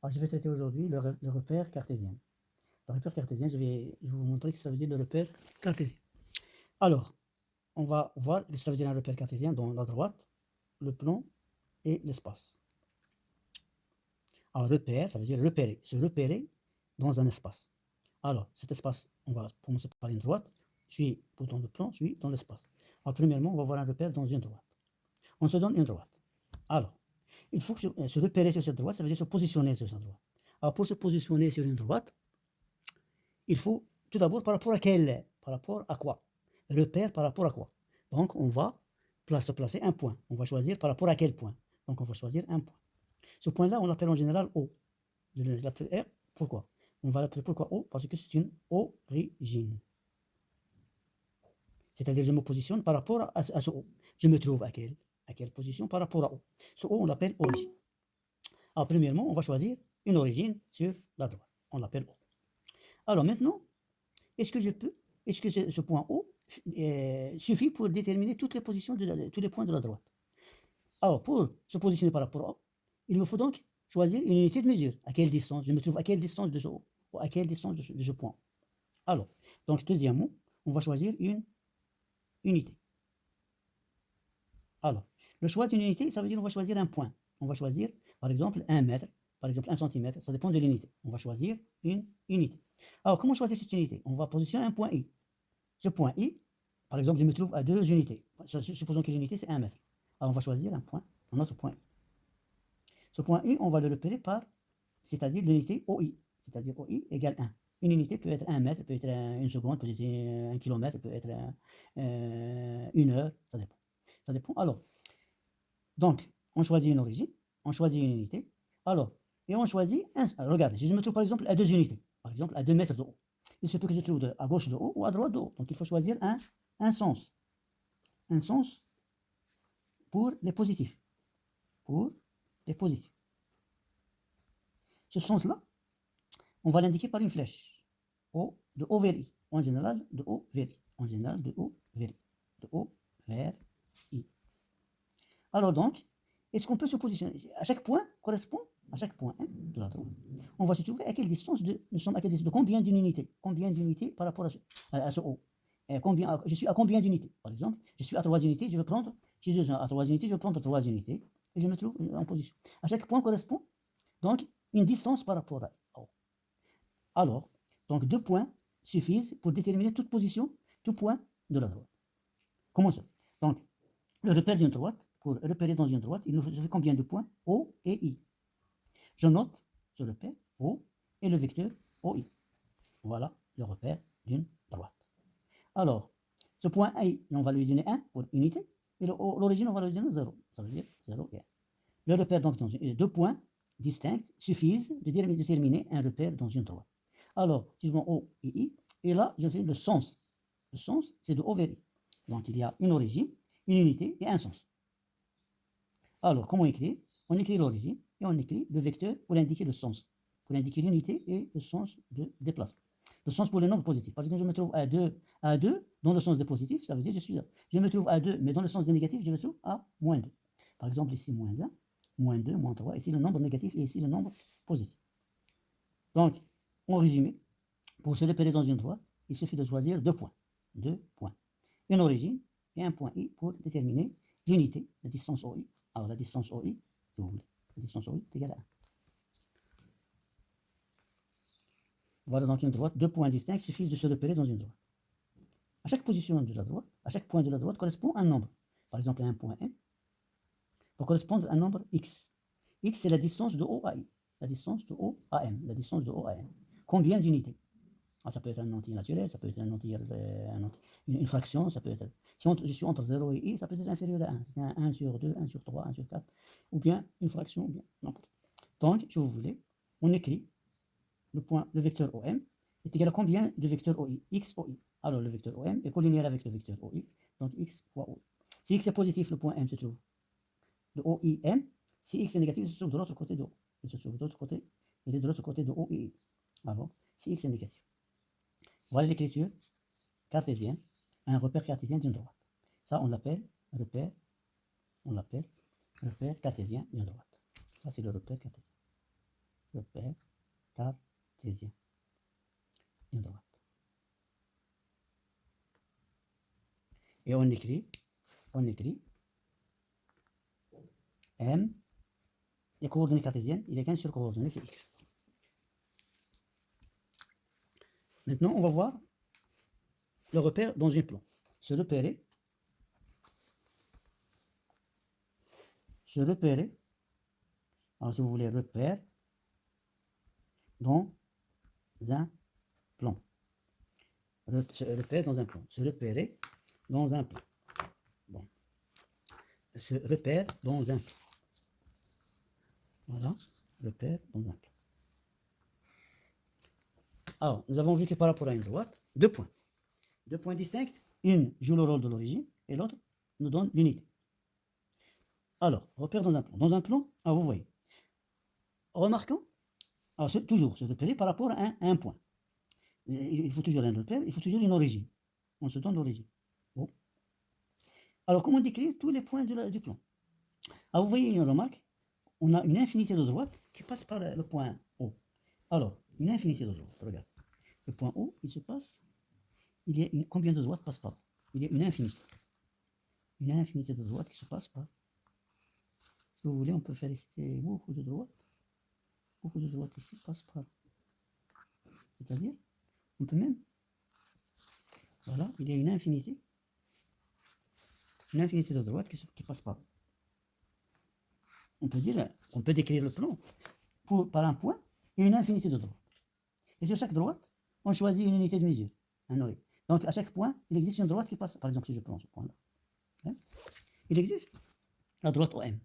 Alors, je vais traiter aujourd'hui le repère cartésien. Le repère cartésien, je vais vous montrer ce que ça veut dire le repère cartésien. Alors, on va voir ce que ça veut dire un repère cartésien dans la droite, le plan et l'espace. Alors, repère, ça veut dire repérer, se repérer dans un espace. Alors, cet espace, on va commencer par une droite, puis dans le plan, puis dans l'espace. Alors, premièrement, on va voir un repère dans une droite. On se donne une droite. Alors, il faut se repérer sur cette droite, ça veut dire se positionner sur cette droite. Alors, pour se positionner sur une droite, il faut tout d'abord par rapport à quel? Par rapport à quoi? Repère par rapport à quoi? Donc, on va se placer un point. On va choisir par rapport à quel point? Donc, on va choisir un point. Ce point-là, on l'appelle en général O. Je l'appelle R. Pourquoi? On va l'appeler pourquoi O? Parce que c'est une origine. C'est-à-dire, je me positionne par rapport à ce O. Je me trouve à quelle position par rapport à O? Ce O, on l'appelle origine. Alors, premièrement, on va choisir une origine sur la droite. On l'appelle O. Alors, maintenant, est-ce que ce point O suffit pour déterminer toutes les positions, tous les points de la droite? Alors, pour se positionner par rapport à O, il me faut donc choisir une unité de mesure. À quelle distance? Je me trouve à quelle distance de ce O? Ou à quelle distance de ce point? Alors, donc, deuxièmement, on va choisir une unité. Alors, le choix d'une unité, ça veut dire qu'on va choisir un point. On va choisir, par exemple, 1 mètre, par exemple 1 centimètre, ça dépend de l'unité. On va choisir une unité. Alors, comment choisir cette unité? On va positionner un point I. Ce point I, par exemple, je me trouve à 2 unités. Supposons que l'unité, c'est 1 mètre. Alors, on va choisir un point, un autre point I. Ce point I, on va le repérer par, c'est-à-dire l'unité OI. C'est-à-dire OI égale 1. Une unité peut être 1 mètre, peut être 1 seconde, peut être 1 kilomètre, peut être 1 heure, ça dépend. Ça dépend. Alors, donc, on choisit une origine, on choisit une unité. Alors, et on choisit alors, regardez, si je me trouve par exemple à 2 unités, par exemple à 2 mètres de haut, il se peut que je trouve à gauche de haut ou à droite de haut. Donc, il faut choisir un sens. Un sens pour les positifs. Pour les positifs. Ce sens-là, on va l'indiquer par une flèche. De haut vers I. En général, de haut vers I. En général, de haut vers I. De haut vers I. Alors donc, est-ce qu'on peut se positionner? À chaque point correspond à chaque point de la droite. On va se trouver à quelle distance nous sommes à quelle distance de combien d'unités? Combien d'unités par rapport à ce haut? Je suis à combien d'unités? Par exemple, je suis à 3 unités, je veux prendre, je suis à 3 unités, je vais prendre 3 unités et je me trouve en position. À chaque point correspond donc une distance par rapport à haut. Alors, donc 2 points suffisent pour déterminer toute position, tout point de la droite. Comment ça? Donc, le repère d'une droite, pour repérer dans une droite, il nous faut combien de points? O et I. Je note ce repère O et le vecteur OI. Voilà le repère d'une droite. Alors, ce point I, on va lui donner 1 pour unité, et l'origine, on va lui donner 0. Ça veut dire 0 et 1. Le repère, donc, dans les 2 points distincts suffisent de déterminer un repère dans une droite. Alors, si je mets O et I, et là, je fais le sens. Le sens, c'est de O vers I. Donc, il y a une origine, une unité et un sens. Alors, comment écrire? On écrit l'origine et on écrit le vecteur pour indiquer le sens, pour indiquer l'unité et le sens de déplacement. Le sens pour les nombres positifs. Parce que je me trouve à 2 dans le sens des positifs, ça veut dire que je suis là. Je me trouve à 2, mais dans le sens des négatifs, je me trouve à moins 2. Par exemple, ici, moins 1, moins 2, moins 3. Ici, le nombre négatif et ici, le nombre positif. Donc, en résumé, pour se repérer dans une droite, il suffit de choisir 2 points. 2 points. Une origine et un point I pour déterminer l'unité, la distance OI. Alors, la distance OI, si vous voulez, la distance OI est égale à 1. Voilà donc une droite, 2 points distincts suffisent de se repérer dans une droite. À chaque position de la droite, à chaque point de la droite correspond un nombre. Par exemple, un point N peut correspondre à un nombre X. X, c'est la distance de O à I. La distance de O à M. La distance de O à M. Combien d'unités? Ça peut être un entier naturel, ça peut être une fraction, ça peut être... Si je suis entre 0 et I, ça peut être inférieur à 1. C'est un 1 sur 2, 1 sur 3, 1 sur 4. Ou bien une fraction, ou bien n'importe. Donc, si vous voulez, on écrit le vecteur OM est égal à combien de vecteurs OI? X OI. Alors, le vecteur OM est collinéaire avec le vecteur OI, donc X fois OI. Si X est positif, le point M se trouve de OIM. Si X est négatif, il se trouve de l'autre côté de O. Il se trouve de l'autre côté, il est de l'autre côté de OI. Alors, si X est négatif. Voilà l'écriture cartésienne, un repère cartésien d'une droite. Ça, on l'appelle repère cartésien d'une droite. Ça, c'est le repère cartésien. repère cartésien. Une droite. Et on écrit M, les coordonnées cartésiennes, il est 15 sur coordonnées, c'est X. Maintenant, on va voir le repère dans un plan. Se repérer, alors si vous voulez, repère dans un plan. Se repère dans un plan. Se repérer dans un plan. Bon. Se repère dans un plan. Voilà, repère dans un plan. Alors, nous avons vu que par rapport à une droite, deux points distincts. Une joue le rôle de l'origine et l'autre nous donne l'unité. Alors, repère dans un plan. Dans un plan, alors vous voyez, remarquons, alors toujours se repérer par rapport à un point. Il faut toujours un repère, il faut toujours une origine. On se donne l'origine. Bon. Alors, comment décrire tous les points du plan? Alors, vous voyez une remarque, on a une infinité de droites qui passe par le point O. Alors, une infinité de droites, regarde. Le point O, il se passe, il y a combien de droites passent par là? Il y a une infinité. Une infinité de droites qui se passent par. Si vous voulez, on peut faire ici beaucoup de droites. Beaucoup de droites ici passent par. C'est-à-dire, on peut même. Voilà, il y a une infinité. Une infinité de droites qui passent par. On peut dire, on peut décrire le plan par un point et une infinité de droites. Et sur chaque droite, on choisit une unité de mesure, un OE. Donc à chaque point, il existe une droite qui passe. Par exemple, si je prends ce point-là, hein, il existe la droite OM.